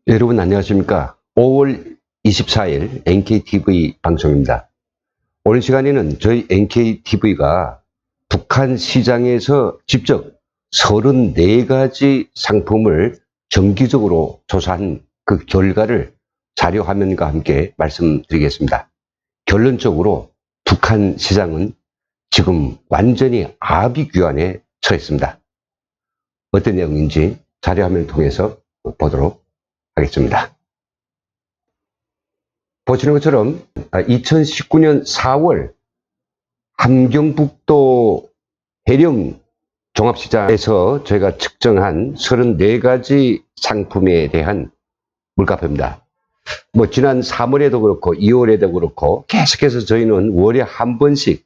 여러분 안녕하십니까? 5월 24일 NKTV 방송입니다. 오늘 시간에는 저희 NKTV가 북한 시장에서 직접 34가지 상품을 정기적으로 조사한 그 결과를 자료 화면과 함께 말씀드리겠습니다. 결론적으로 북한 시장은 지금 완전히 아비규환에 처했습니다. 어떤 내용인지 자료 화면을 통해서 보도록 하겠습니다. 보시는 것처럼 2019년 4월 함경북도 해령 종합시장에서 저희가 측정한 34가지 상품에 대한 물가표입니다. 지난 3월에도 그렇고 2월에도 그렇고 계속해서 저희는 월에 한 번씩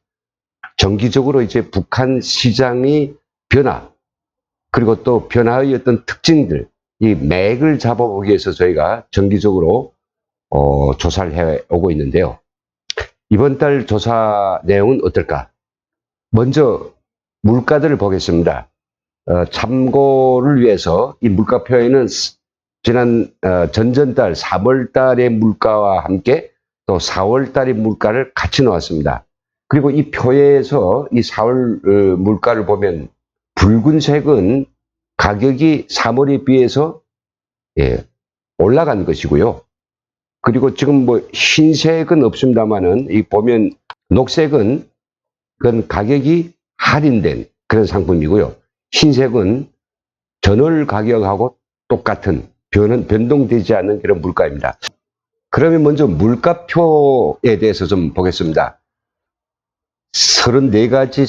정기적으로 이제 북한 시장의 변화, 그리고 또 변화의 어떤 특징들, 이 맥을 잡아보기 위해서 저희가 정기적으로 조사를 해오고 있는데요. 이번 달 조사 내용은 어떨까? 먼저 물가들을 보겠습니다. 참고를 위해서 이 물가표에는 지난 전전달 3월 달의 물가와 함께 또 4월 달의 물가를 같이 놓았습니다. 그리고 이 표에서 이 4월 물가를 보면 붉은색은 가격이 3월에 비해서 올라간 것이고요. 그리고 지금 흰색은 없습니다만은 이 보면 녹색은 그건 가격이 할인된 그런 상품이고요. 흰색은 전월 가격하고 똑같은 변동되지 않는 그런 물가입니다. 그러면 먼저 물가표에 대해서 좀 보겠습니다. 34가지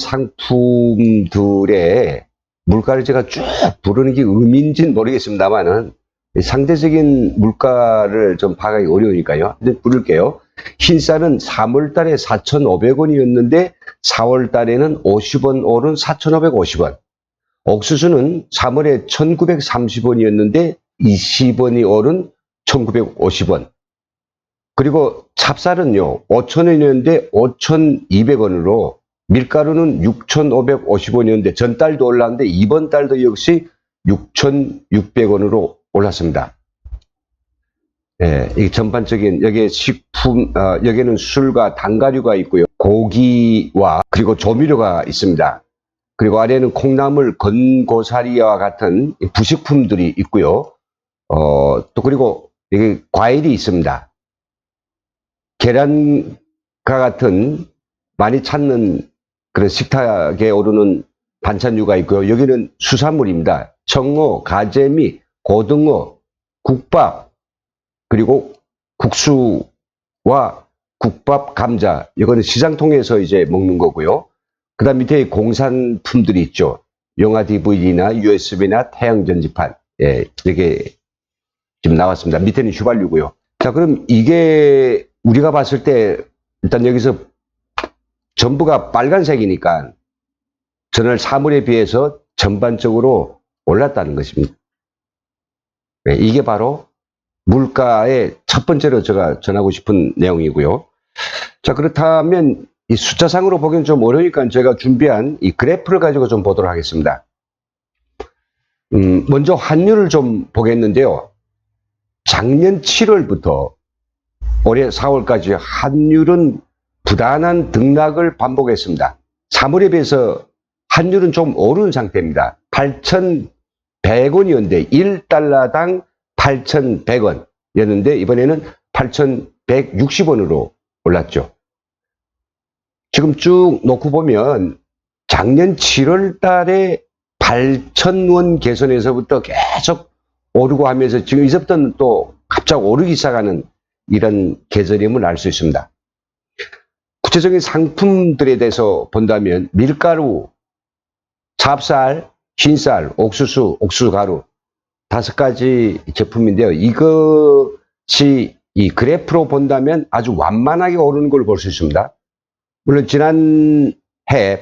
상품들의 물가를 제가 쭉 부르는 게 의미인지는 모르겠습니다만은 상대적인 물가를 좀 파악하기 어려우니까요. 부를게요. 흰쌀은 3월 달에 4,500원이었는데 4월 달에는 50원 오른 4,550원. 옥수수는 3월에 1,930원이었는데 20원이 오른 1,950원. 그리고 찹쌀은요, 5,000원이었는데 5,200원으로 밀가루는 6,550원이었는데 전달도 올랐는데 이번 달도 역시 6,600원으로 올랐습니다. 이 전반적인 여기에 식품, 여기는 술과 단가류가 있고요. 고기와 그리고 조미료가 있습니다. 그리고 아래는 콩나물, 건고사리와 같은 부식품들이 있고요. 또 그리고 여기 과일이 있습니다. 계란과 같은 많이 찾는 그런 식탁에 오르는 반찬류가 있고요. 여기는 수산물입니다. 청어, 가재미, 고등어, 국밥, 그리고 국수와 국밥, 감자. 이거는 시장 통해서 이제 먹는 거고요. 그 다음 밑에 공산품들이 있죠. 영화 DVD나 USB나 태양전지판. 이렇게 지금 나왔습니다. 밑에는 휘발유고요. 자, 그럼 이게 우리가 봤을 때 일단 여기서 전부가 빨간색이니까 전월 3월에 비해서 전반적으로 올랐다는 것입니다. 이게 바로 물가의 첫 번째로 제가 전하고 싶은 내용이고요. 자, 그렇다면 이 숫자상으로 보기엔 좀 어려우니까 제가 준비한 이 그래프를 가지고 좀 보도록 하겠습니다. 먼저 환율을 좀 보겠는데요. 작년 7월부터 올해 4월까지 환율은 부단한 등락을 반복했습니다. 3월에 비해서 환율은 좀 오른 상태입니다. 8,100원이었는데 1달러당 8,100원이었는데 이번에는 8,160원으로 올랐죠. 지금 쭉 놓고 보면 작년 7월 달에 8,000원 개선에서부터 계속 오르고 하면서 지금 이제부터는 또 갑자기 오르기 시작하는 이런 계절임을 알 수 있습니다. 구체적인 상품들에 대해서 본다면 밀가루, 찹쌀, 흰쌀, 옥수수, 옥수수가루 5가지 제품인데요. 이것이 이 그래프로 본다면 아주 완만하게 오르는 걸 볼 수 있습니다. 물론 지난해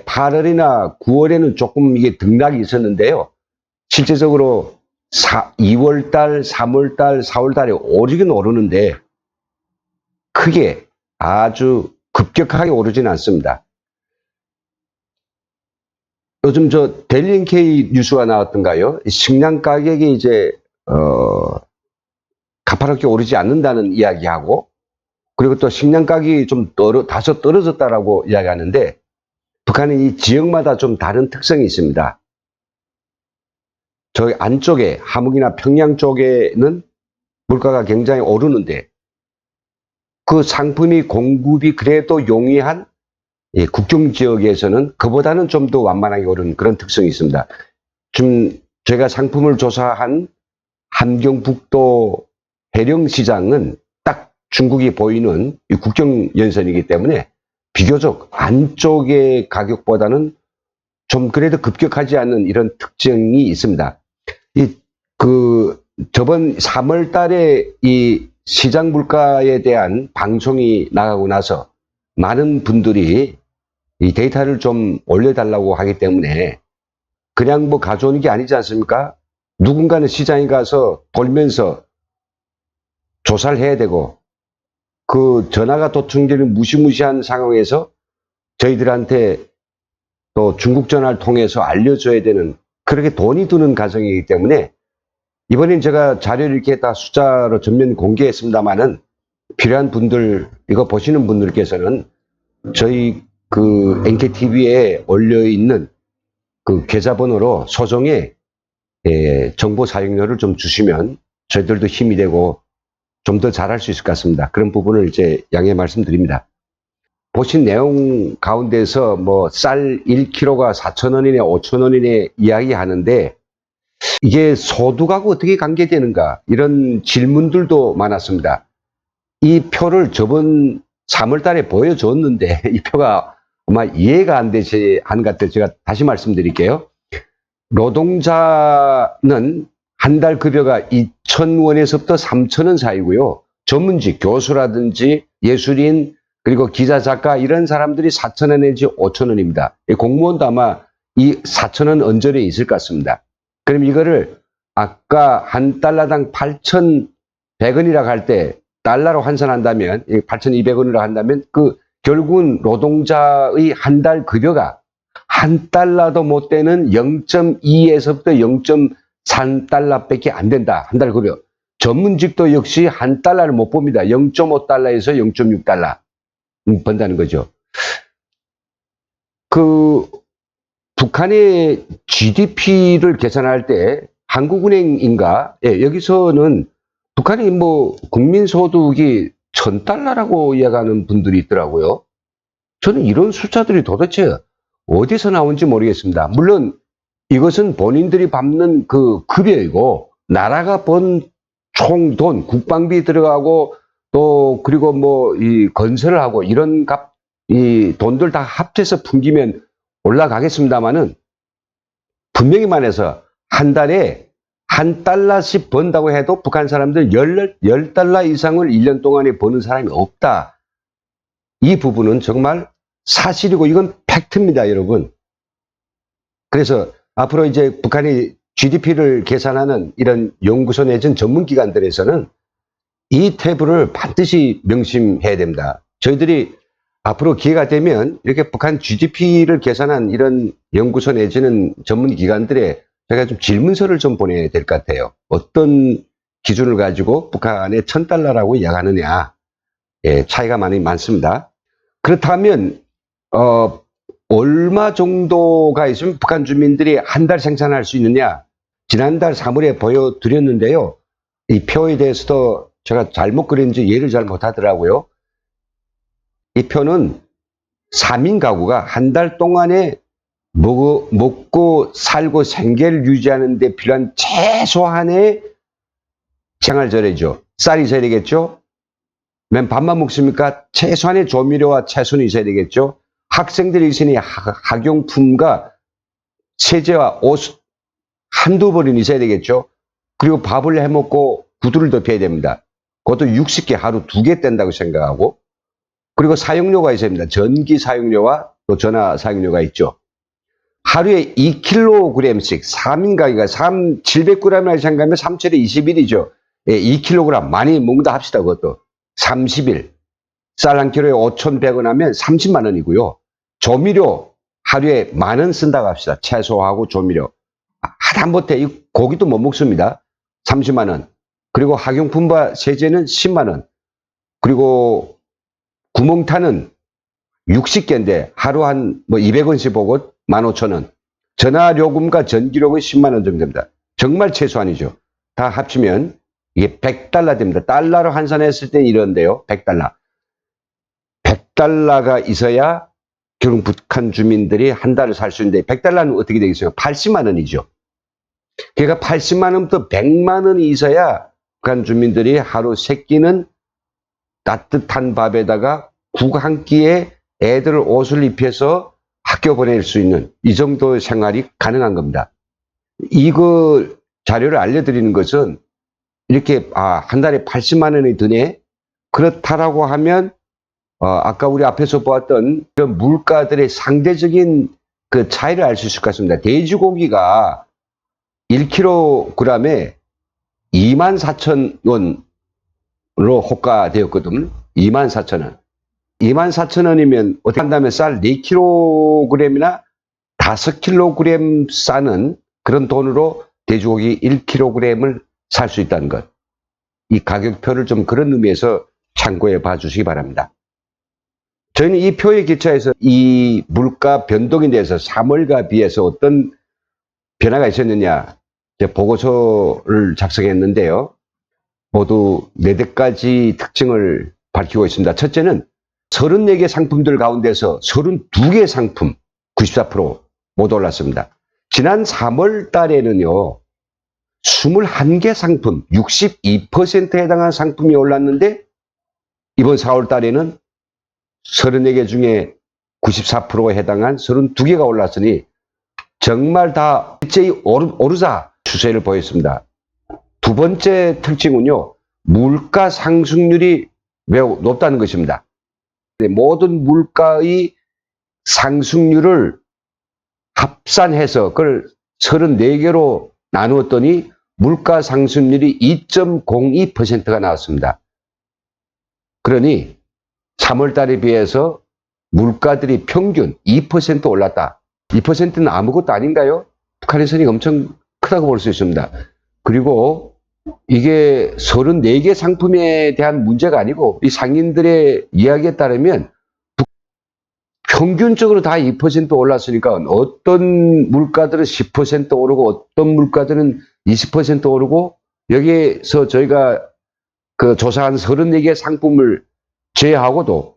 8월이나 9월에는 조금 이게 등락이 있었는데요. 실제적으로 2월달, 3월달, 4월달에 오르긴 오르는데 크게 아주 급격하게 오르지는 않습니다. 요즘 저 데일리 NK 뉴스가 나왔던가요? 식량 가격이 이제 가파롭게 오르지 않는다는 이야기하고, 그리고 또 식량 가격이 좀 다소 떨어졌다라고 이야기하는데, 북한은 이 지역마다 좀 다른 특성이 있습니다. 저희 안쪽에 함흥이나 평양 쪽에는 물가가 굉장히 오르는데, 그 상품이 공급이 그래도 용이한 국경 지역에서는 그보다는 좀 더 완만하게 오르는 그런 특성이 있습니다. 지금 제가 상품을 조사한 함경북도 해령시장은 딱 중국이 보이는 이 국경 연선이기 때문에 비교적 안쪽의 가격보다는 좀 그래도 급격하지 않는 이런 특징이 있습니다. 저번 3월 달에 이 시장 물가에 대한 방송이 나가고 나서 많은 분들이 이 데이터를 좀 올려달라고 하기 때문에 그냥 뭐 가져오는 게 아니지 않습니까? 누군가는 시장에 가서 돌면서 조사를 해야 되고, 그 전화가 도청되는 무시무시한 상황에서 저희들한테 또 중국 전화를 통해서 알려줘야 되는, 그렇게 돈이 드는 과정이기 때문에 이번엔 제가 자료를 이렇게 다 숫자로 전면 공개했습니다만은 필요한 분들, 이거 보시는 분들께서는 저희 그 NKTV에 올려있는 그 계좌번호로 소정의 정보 사용료를 좀 주시면 저희들도 힘이 되고 좀 더 잘할 수 있을 것 같습니다. 그런 부분을 이제 양해 말씀드립니다. 보신 내용 가운데서 뭐 쌀 1kg가 4,000원이네 5,000원이네 이야기하는데, 이게 소득하고 어떻게 관계되는가, 이런 질문들도 많았습니다. 이 표를 저번 3월 달에 보여줬는데 이 표가 아마 이해가 안 되지 않은 것 같아요. 제가 다시 말씀드릴게요. 노동자는 한 달 급여가 2,000원에서부터 3,000원 사이고요. 전문직, 교수라든지 예술인, 그리고 기자, 작가 이런 사람들이 4,000원 내지 5,000원입니다. 공무원도 아마 이 4,000원 언저리에 있을 것 같습니다. 그럼 이거를 아까 한 달러당 8,100원이라고 할 때 달러로 환산한다면, 8,200원이라고 한다면 그 결국은 노동자의 한 달 급여가 한 달러도 못 되는 0.2에서부터 0.3달러밖에 안 된다. 한 달 급여. 전문직도 역시 한 달러를 못 봅니다. 0.5달러에서 0.6달러 번다는 거죠. 그 북한의 GDP를 계산할 때 한국은행인가, 여기서는 북한이 뭐 국민소득이 1,000달러라고 이야기하는 분들이 있더라고요. 저는 이런 숫자들이 도대체 어디서 나온지 모르겠습니다. 물론 이것은 본인들이 받는 그 급여이고, 나라가 번 총돈, 국방비 들어가고, 또 그리고 뭐 이 건설을 하고 이런 이 돈들 다 합쳐서 풍기면 올라가겠습니다만은, 분명히 말해서 한 달에 한 달러씩 번다고 해도 북한 사람들 10달러 이상을 1년 동안에 버는 사람이 없다. 이 부분은 정말 사실이고 이건 팩트입니다, 여러분. 그래서 앞으로 이제 북한이 GDP를 계산하는 이런 연구소 내진 전문기관들에서는 이 탭을 반드시 명심해야 됩니다. 저희들이 앞으로 기회가 되면 이렇게 북한 GDP를 계산한 이런 연구소 내지는 전문기관들에 제가 좀 질문서를 좀 보내야 될 것 같아요. 어떤 기준을 가지고 북한의 1,000달러라고 이야기하느냐, 차이가 많습니다. 그렇다면 얼마 정도가 있으면 북한 주민들이 한 달 생산할 수 있느냐, 지난달 3월에 보여드렸는데요. 이 표에 대해서도 제가 잘못 그렸는지 이해를 잘 못하더라고요. 이 표는 3인 가구가 한 달 동안에 먹고 살고 생계를 유지하는 데 필요한 최소한의 생활재료죠. 쌀이 있어야 되겠죠. 맨 밥만 먹습니까? 최소한의 조미료와 채소는 있어야 되겠죠. 학생들이 있으니 학용품과 세제와 옷 한두 벌은 있어야 되겠죠. 그리고 밥을 해먹고 구두를 덮여야 됩니다. 그것도 60개 하루 2개 뗀다고 생각하고, 그리고 사용료가 있어야 됩니다. 전기 사용료와 또 전화 사용료가 있죠. 하루에 2kg씩 3인 가게가 700g이라고 생각하면 3철에 20일이죠. 2kg 많이 먹는다 합시다. 그것도 30일. 쌀 한 킬로에 5,100원 하면 30만 원이고요. 조미료 하루에 10,000원 쓴다고 합시다. 채소하고 조미료. 하다못해 이 고기도 못 먹습니다. 30만 원. 그리고 학용품바 세제는 10만 원. 그리고 구멍타는 60개인데 하루 한 뭐 200원씩 보고 15,000원. 전화요금과 전기료금은 10만 원 정도 됩니다. 정말 최소한이죠. 다 합치면 이게 100달러 됩니다. 달러로 환산했을 때 이런데요. 100달러. 100달러가 있어야 결국 북한 주민들이 한 달을 살 수 있는데 100달러는 어떻게 되겠어요? 80만 원이죠. 그러니까 80만 원부터 100만 원이 있어야 북한 주민들이 하루 3끼는 따뜻한 밥에다가 국 한 끼에 애들 옷을 입혀서 학교 보낼 수 있는 이 정도 생활이 가능한 겁니다. 이거 자료를 알려드리는 것은 이렇게 한 달에 80만 원이 드네? 그렇다라고 하면 아까 우리 앞에서 보았던 그 물가들의 상대적인 그 차이를 알 수 있을 것 같습니다. 돼지고기가 1kg에 24,000원으로 호가되었거든. 24,000원. 24,000원이면 어떻게 한다면 쌀 4kg이나 5kg 싸는 그런 돈으로 돼지고기 1kg을 살 수 있다는 것. 이 가격표를 좀 그런 의미에서 참고해 봐 주시기 바랍니다. 저희는 이 표에 기초해서 이 물가 변동에 대해서 3월과 비해서 어떤 변화가 있었느냐 보고서를 작성했는데요. 모두 4가지 특징을 밝히고 있습니다. 첫째는 34개 상품들 가운데서 32개 상품 94% 모두 올랐습니다. 지난 3월 달에는요. 21개 상품 62%에 해당한 상품이 올랐는데 이번 4월 달에는 34개 중에 94%에 해당한 32개가 올랐으니 정말 다 일제히 오르자 추세를 보였습니다. 두 번째 특징은요. 물가 상승률이 매우 높다는 것입니다. 모든 물가의 상승률을 합산해서 그걸 34개로 나누었더니 물가 상승률이 2.02%가 나왔습니다. 그러니 3월 달에 비해서 물가들이 평균 2% 올랐다. 2%는 아무것도 아닌가요? 북한에서는 엄청 크다고 볼 수 있습니다. 그리고 이게 34개 상품에 대한 문제가 아니고 이 상인들의 이야기에 따르면 평균적으로 다 2% 올랐으니까 어떤 물가들은 10% 오르고 어떤 물가들은 20% 오르고 여기에서 저희가 그 조사한 34개 상품을 제외하고도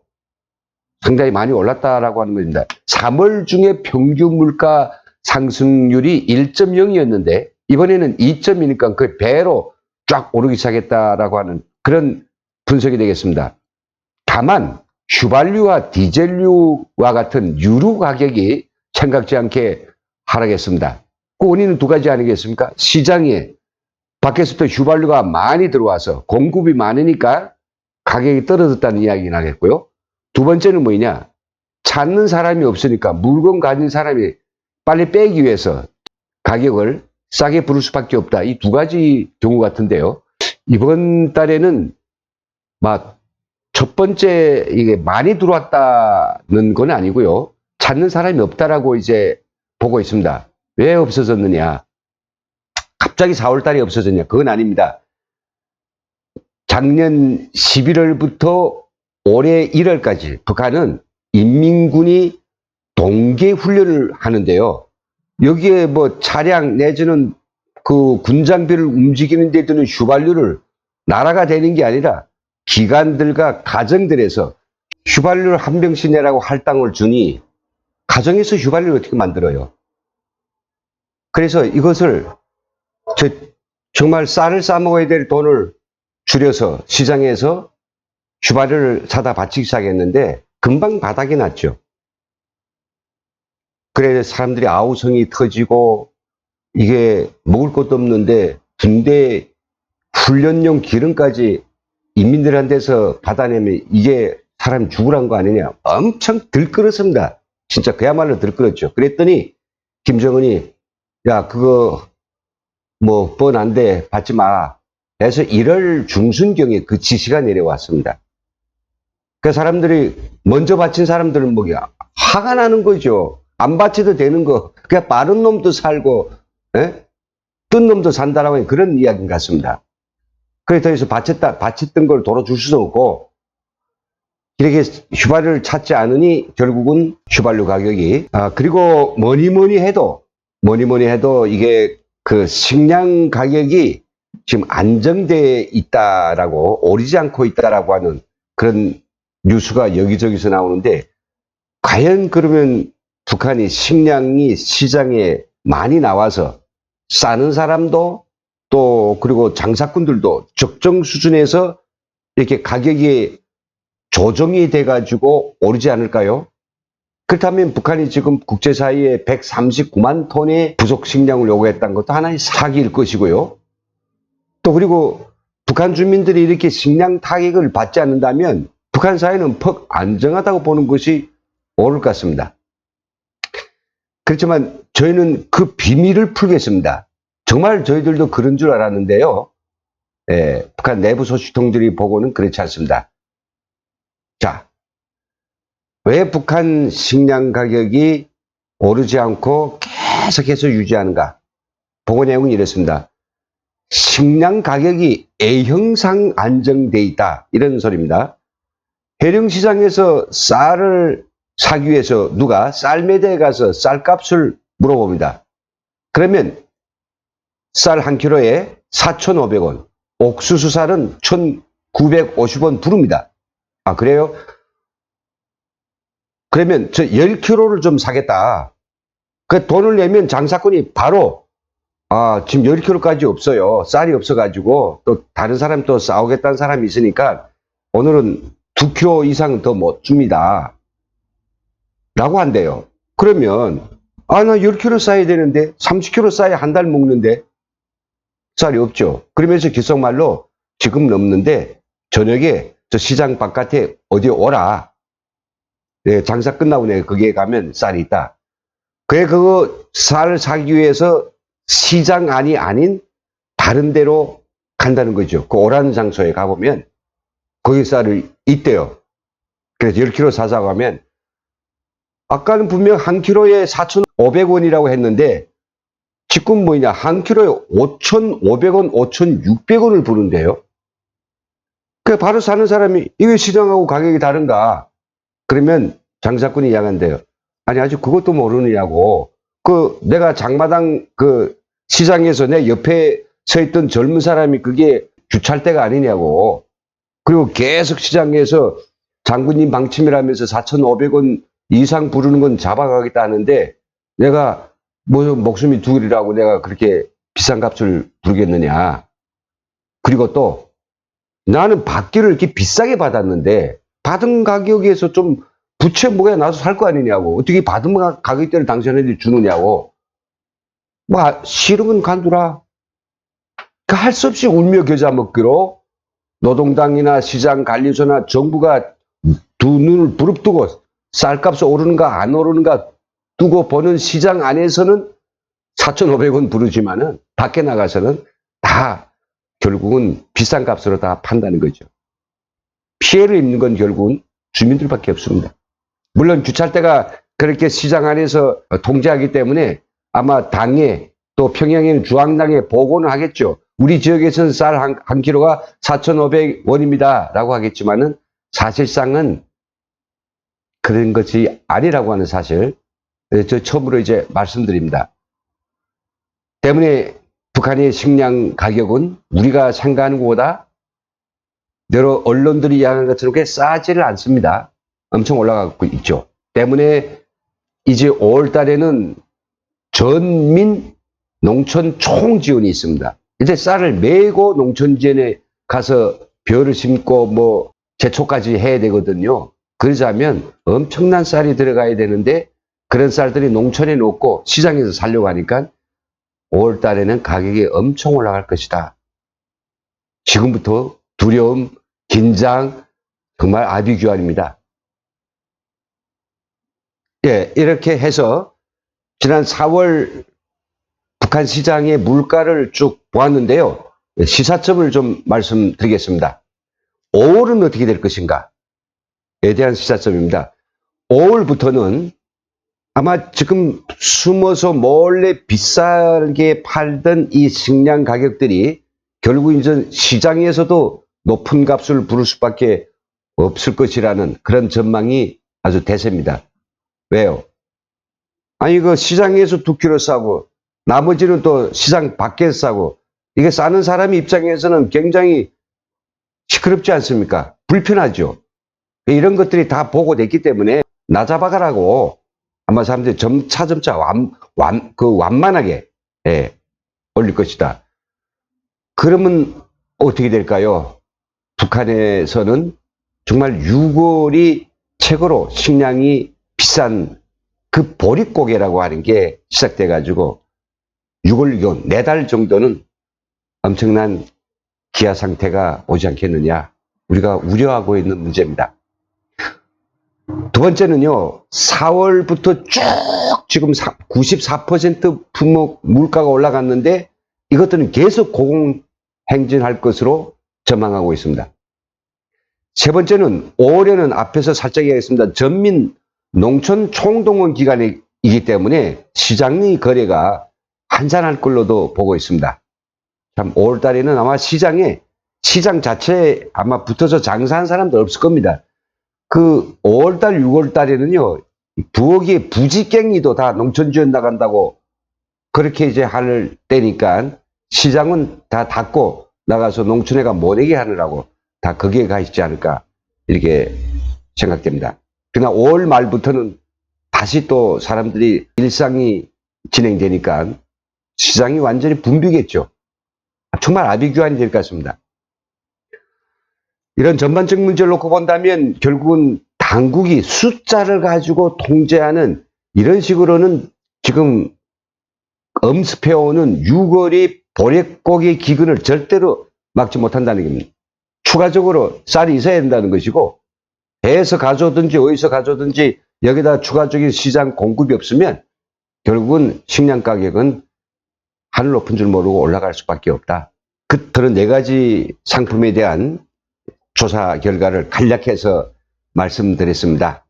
상당히 많이 올랐다라고 하는 겁니다. 3월 중에 평균 물가 상승률이 1.0이었는데 이번에는 2.2니까 그 배로 쫙 오르기 시작했다라고 하는 그런 분석이 되겠습니다. 다만 휘발유와 디젤유와 같은 유류 가격이 생각지 않게 하락했습니다. 그 원인은 두 가지 아니겠습니까? 시장에 밖에서부터 휘발유가 많이 들어와서 공급이 많으니까 가격이 떨어졌다는 이야기가 나겠고요. 두 번째는 뭐냐? 찾는 사람이 없으니까 물건 가진 사람이 빨리 빼기 위해서 가격을 싸게 부를 수밖에 없다. 이 두 가지 경우 같은데요. 이번 달에는 첫 번째 이게 많이 들어왔다는 건 아니고요. 찾는 사람이 없다라고 이제 보고 있습니다. 왜 없어졌느냐? 갑자기 4월 달에 없어졌냐? 그건 아닙니다. 작년 11월부터 올해 1월까지 북한은 인민군이 동계 훈련을 하는데요. 여기에 뭐 차량 내지는 그 군장비를 움직이는 데 드는 휘발유를 나라가 되는 게 아니라 기관들과 가정들에서 휘발유를 한 병씩 내라고 할당을 주니 가정에서 휘발유를 어떻게 만들어요? 그래서 이것을 정말 쌀을 싸먹어야 될 돈을 줄여서 시장에서 휘발유를 사다 바치기 시작했는데 금방 바닥이 났죠. 그래서 사람들이 아우성이 터지고 이게 먹을 것도 없는데 군대 훈련용 기름까지 인민들한테서 받아내면 이게 사람이 죽으란 거 아니냐. 엄청 들끓었습니다. 진짜 그야말로 들끓었죠. 그랬더니 김정은이 야 그거 뭐 뻔한데 받지 마 해서 1월 중순경에 그 지시가 내려왔습니다. 그 사람들이 먼저 바친 사람들은 뭐야 화가 나는 거죠. 안 바쳐도 되는 거 그냥 빠른 놈도 살고 뜬 놈도 산다라고 하는 그런 이야기 같습니다. 그래 더 이상 바쳤던 걸 돌아줄 수도 없고, 이렇게 휘발유를 찾지 않으니 결국은 휘발유 가격이, 그리고 뭐니 해도 이게 그 식량 가격이 지금 안정돼 있다라고, 오르지 않고 있다라고 하는 그런 뉴스가 여기저기서 나오는데, 과연 그러면 북한이 식량이 시장에 많이 나와서 싸는 사람도 또 그리고 장사꾼들도 적정 수준에서 이렇게 가격이 조정이 돼가지고 오르지 않을까요? 그렇다면 북한이 지금 국제사회에 139만 톤의 부속 식량을 요구했다는 것도 하나의 사기일 것이고요. 또 그리고 북한 주민들이 이렇게 식량 타격을 받지 않는다면 북한 사회는 퍽 안정하다고 보는 것이 옳을 것 같습니다. 그렇지만 저희는 그 비밀을 풀겠습니다. 정말 저희들도 그런 줄 알았는데요. 북한 내부 소식통들이 보고는 그렇지 않습니다. 자, 왜 북한 식량 가격이 오르지 않고 계속해서 유지하는가? 보고 내용은 이렇습니다. 식량 가격이 A형상 안정돼 있다, 이런 소리입니다. 해령시장에서 쌀을 사기 위해서 누가 쌀매대에 가서 쌀값을 물어봅니다. 그러면 쌀 한 킬로에 4,500원, 옥수수 쌀은 1,950원 부릅니다. 그래요? 그러면 저 10kg를 좀 사겠다. 그 돈을 내면 장사꾼이 바로 지금 10kg까지 없어요. 쌀이 없어가지고 또 다른 사람 또 싸우겠다는 사람이 있으니까 오늘은 2kg 이상 더 못 줍니다. 라고 한대요. 그러면 나 10kg 싸야 되는데 30kg 싸야 한 달 먹는데 쌀이 없죠. 그러면서 귓속말로 지금 넘는데 저녁에 저 시장 바깥에 어디 오라. 장사 끝나고 내가 거기에 가면 쌀이 있다. 그래 그거 쌀을 사기 위해서 시장 안이 아닌 다른 데로 간다는 거죠. 그 오라는 장소에 가보면 거기 쌀이 있대요. 그래서 10kg 사자고 하면 아까는 분명 한 킬로에 4,500원이라고 했는데 지금 뭐냐, 한 킬로에 5,500원, 5,600원을 부른대요. 그 바로 사는 사람이 이게 시장하고 가격이 다른가? 그러면 장사꾼이 이야기한대요. 아니 아직 그것도 모르느냐고. 내가 장마당 그 시장에서 내 옆에 서 있던 젊은 사람이 그게 주찰대가 아니냐고. 그리고 계속 시장에서 장군님 방침이라면서 4,500원 이상 부르는 건 잡아가겠다 하는데 내가 뭐 목숨이 두 개라고 내가 그렇게 비싼 값을 부르겠느냐. 그리고 또 나는 받기를 이렇게 비싸게 받았는데 받은 가격에서 좀 부채 뭐가 나서 살 거 아니냐고. 어떻게 받은 가격대를 당신한테 주느냐고. 싫으면 간두라. 할 수 없이 울며 겨자 먹기로 노동당이나 시장관리소나 정부가 두 눈을 부릅뜨고 쌀값이 오르는가 안 오르는가 두고 보는 시장 안에서는 4,500원 부르지만은 밖에 나가서는 다 결국은 비싼 값으로 다 판다는 거죠. 피해를 입는 건 결국은 주민들밖에 없습니다. 물론 주찰대가 그렇게 시장 안에서 통제하기 때문에 아마 당에 또 평양에는 중앙당에 보고는 하겠죠. 우리 지역에서는 쌀 한 킬로가 4,500원입니다. 라고 하겠지만은 사실상은 그런 것이 아니라고 하는 사실, 저 처음으로 이제 말씀드립니다. 때문에 북한의 식량 가격은 우리가 생각하는 것보다 여러 언론들이 이야기하는 것처럼 그렇게 싸지를 않습니다. 엄청 올라가고 있죠. 때문에 이제 5월 달에는 전민 농촌 총지원이 있습니다. 이제 쌀을 메고 농촌 지원에 가서 벼를 심고 뭐 제초까지 해야 되거든요. 그러자면 엄청난 쌀이 들어가야 되는데 그런 쌀들이 농촌에 놓고 시장에서 살려고 하니까 5월 달에는 가격이 엄청 올라갈 것이다. 지금부터 두려움, 긴장, 정말 아비규환입니다. 이렇게 해서 지난 4월 북한 시장의 물가를 쭉 보았는데요. 시사점을 좀 말씀드리겠습니다. 5월은 어떻게 될 것인가에 대한 시사점입니다. 5월부터는 아마 지금 숨어서 몰래 비싸게 팔던 이 식량 가격들이 결국 이제 시장에서도 높은 값을 부를 수밖에 없을 것이라는 그런 전망이 아주 대세입니다. 왜요? 아니, 그 시장에서 2kg 싸고 나머지는 또 시장 밖에서 싸고 이게 싸는 사람 입장에서는 굉장히 시끄럽지 않습니까? 불편하죠. 이런 것들이 다 보고됐기 때문에 나 잡아가라고 아마 사람들이 점차 완만하게 올릴 것이다. 그러면 어떻게 될까요? 북한에서는 정말 유골이 최고로 식량이 비싼 그 보릿고개라고 하는 게 시작돼 가지고 6월 4달 정도는 엄청난 기아 상태가 오지 않겠느냐, 우리가 우려하고 있는 문제입니다. 두 번째는요, 4월부터 쭉 지금 94% 품목 물가가 올라갔는데 이것들은 계속 고공행진할 것으로 전망하고 있습니다. 세 번째는 올해는 앞에서 살짝 얘기했습니다. 전민 농촌 총동원 기간이기 때문에 시장의 거래가 한산할 걸로도 보고 있습니다. 참 5월 달에는 아마 시장 자체에 아마 붙어서 장사한 사람도 없을 겁니다. 그 5월 달, 6월 달에는요, 부엌에 부지깽이도 다 농촌 지원 나간다고 그렇게 이제 할 때니까 시장은 다 닫고 나가서 농촌애가 모내게 하느라고 다 거기에 가 있지 않을까, 이렇게 생각됩니다. 그러나 5월 말부터는 다시 또 사람들이 일상이 진행되니까 시장이 완전히 붐비겠죠. 정말 아비규환이 될 것 같습니다. 이런 전반적 문제를 놓고 본다면 결국은 당국이 숫자를 가지고 통제하는 이런 식으로는 지금 엄습해오는 유골이 보릿고기 기근을 절대로 막지 못한다는 겁니다. 추가적으로 쌀이 있어야 된다는 것이고, 배에서 가져오든지 어디서 가져오든지 여기다 추가적인 시장 공급이 없으면 결국은 식량 가격은 하늘 높은 줄 모르고 올라갈 수밖에 없다. 그런 4가지 상품에 대한 조사 결과를 간략해서 말씀드렸습니다.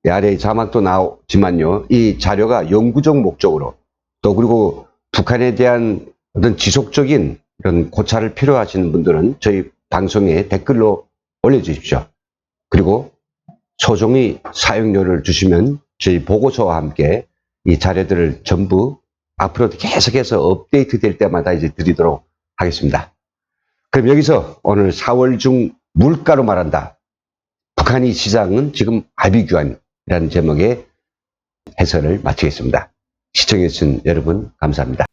아래 자막도 나오지만요, 이 자료가 연구적 목적으로 또 그리고 북한에 대한 어떤 지속적인 이런 고찰을 필요하시는 분들은 저희 방송에 댓글로 올려주십시오. 그리고 소정의 사용료를 주시면 저희 보고서와 함께 이 자료들을 전부 앞으로도 계속해서 업데이트 될 때마다 이제 드리도록 하겠습니다. 그럼 여기서 오늘 4월 중 물가로 말한다, 북한의 시장은 지금 아비규환이라는 제목의 해설을 마치겠습니다. 시청해주신 여러분 감사합니다.